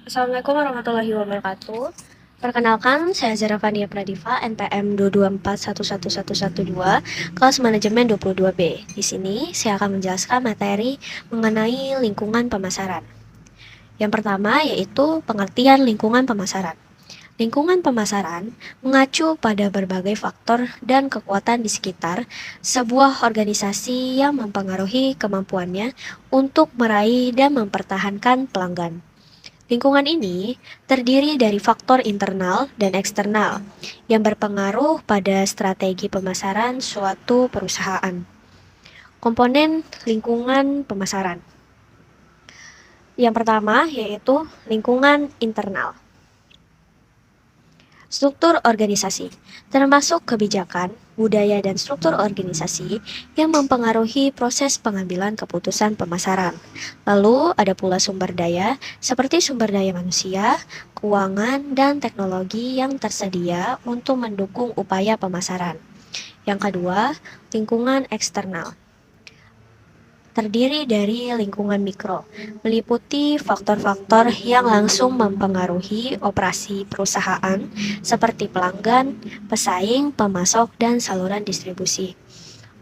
Assalamualaikum warahmatullahi wabarakatuh. Perkenalkan, saya Zara Fania Pradiva, NPM 224111112, kelas manajemen 22B. Di sini, saya akan menjelaskan materi mengenai lingkungan pemasaran. Yang pertama yaitu pengertian lingkungan pemasaran. Lingkungan pemasaran mengacu pada berbagai faktor dan kekuatan di sekitar sebuah organisasi yang mempengaruhi kemampuannya untuk meraih dan mempertahankan pelanggan. Lingkungan ini terdiri dari faktor internal dan eksternal yang berpengaruh pada strategi pemasaran suatu perusahaan. Komponen lingkungan pemasaran. Yang pertama yaitu lingkungan internal. Struktur organisasi, termasuk kebijakan, budaya, dan struktur organisasi yang mempengaruhi proses pengambilan keputusan pemasaran. Lalu ada pula sumber daya, seperti sumber daya manusia, keuangan, dan teknologi yang tersedia untuk mendukung upaya pemasaran. Yang kedua, lingkungan eksternal terdiri dari lingkungan mikro, meliputi faktor-faktor yang langsung mempengaruhi operasi perusahaan seperti pelanggan, pesaing, pemasok, dan saluran distribusi.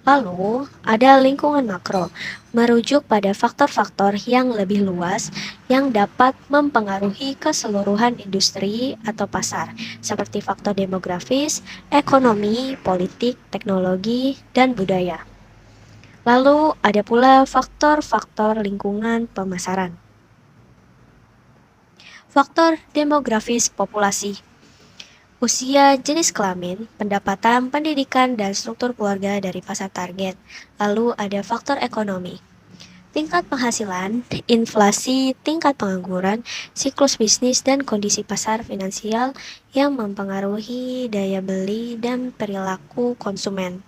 Lalu, ada lingkungan makro, merujuk pada faktor-faktor yang lebih luas yang dapat mempengaruhi keseluruhan industri atau pasar, seperti faktor demografis, ekonomi, politik, teknologi, dan budaya. Lalu ada pula faktor-faktor lingkungan pemasaran. Faktor demografis populasi, usia, jenis kelamin, pendapatan, pendidikan, dan struktur keluarga dari pasar target. Lalu ada faktor ekonomi, tingkat penghasilan, inflasi, tingkat pengangguran, siklus bisnis, dan kondisi pasar finansial yang mempengaruhi daya beli dan perilaku konsumen.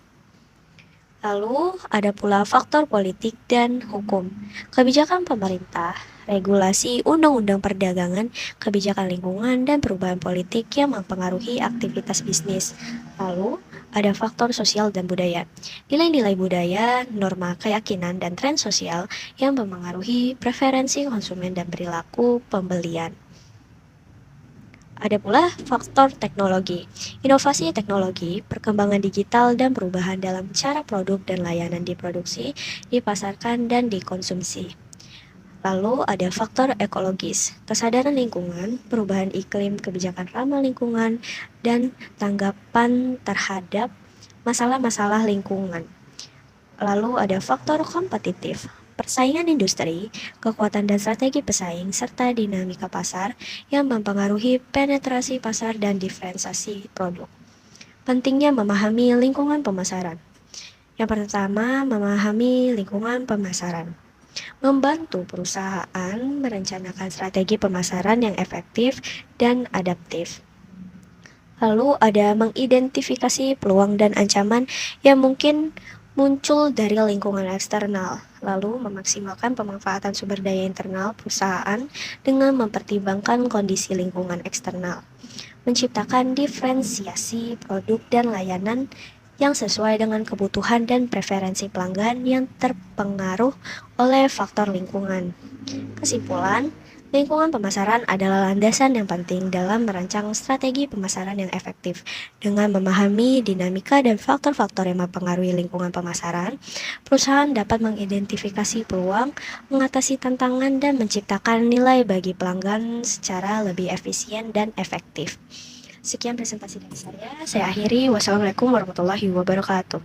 Lalu ada pula faktor politik dan hukum, kebijakan pemerintah, regulasi undang-undang perdagangan, kebijakan lingkungan, dan perubahan politik yang mempengaruhi aktivitas bisnis. Lalu ada faktor sosial dan budaya, nilai-nilai budaya, norma keyakinan, dan tren sosial yang mempengaruhi preferensi konsumen dan perilaku pembelian. Ada pula faktor teknologi, inovasi teknologi, perkembangan digital, dan perubahan dalam cara produk dan layanan diproduksi, dipasarkan, dan dikonsumsi. Lalu ada faktor ekologis, kesadaran lingkungan, perubahan iklim, kebijakan ramah lingkungan, dan tanggapan terhadap masalah-masalah lingkungan. Lalu ada faktor kompetitif, persaingan industri, kekuatan dan strategi pesaing, serta dinamika pasar yang mempengaruhi penetrasi pasar dan diferensiasi produk. Pentingnya memahami lingkungan pemasaran. Yang pertama, memahami lingkungan pemasaran. Membantu perusahaan merencanakan strategi pemasaran yang efektif dan adaptif. Lalu ada mengidentifikasi peluang dan ancaman yang mungkin muncul dari lingkungan eksternal, lalu memaksimalkan pemanfaatan sumber daya internal perusahaan dengan mempertimbangkan kondisi lingkungan eksternal, menciptakan diferensiasi produk dan layanan yang sesuai dengan kebutuhan dan preferensi pelanggan yang terpengaruh oleh faktor lingkungan. Kesimpulan, lingkungan pemasaran adalah landasan yang penting dalam merancang strategi pemasaran yang efektif. Dengan memahami dinamika dan faktor-faktor yang mempengaruhi lingkungan pemasaran, perusahaan dapat mengidentifikasi peluang, mengatasi tantangan, dan menciptakan nilai bagi pelanggan secara lebih efisien dan efektif. Sekian presentasi dari saya akhiri. Wassalamualaikum warahmatullahi wabarakatuh.